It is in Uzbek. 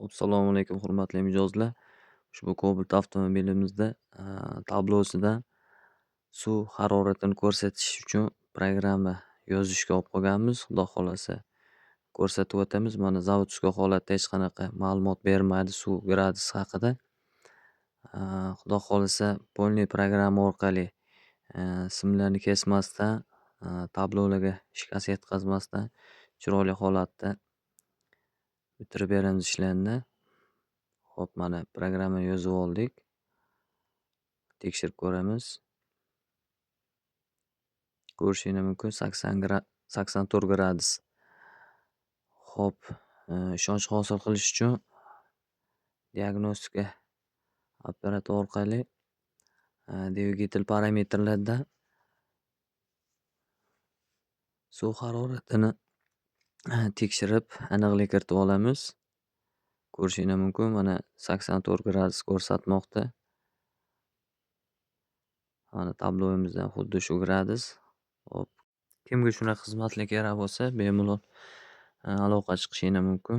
Assalomu alaykum, hurmatli mijozlar. Ushbu Cobalt avtomobilimizda tablosida suv haroratini ko'rsatish uchun programma yozishga olib qolganmiz. Xudo xohlasa ko'rsatib o'tamiz. Mana zavodskiy holatda hech qanaqa ma'lumot bermadi suv gradus haqida. Xudo xohlasa polniy programma orqali simlarni kesmasdan, tablolarga shikast yetkazmasdan chiroyli holatda bitirib beramiz ishlarni. Xo'p, mana programmani yozib oldik. Tekshirib ko'ramiz. Ko'rishingiz mumkin 84 gradus. Xo'p, ishonch hosil qilish uchun diagnostika apparati orqali dvigatel parametrlarida suv haroratini tekshirib aniqlik kiritib olamiz. Ko'rishingiz mumkin, mana 84 gradus ko'rsatmoqda. Mana tabloimizda xuddi shu gradus. Hop. Kimga shunaqa xizmatlar kerak bo'lsa, bemalol aloqa chiqishingiz mumkin.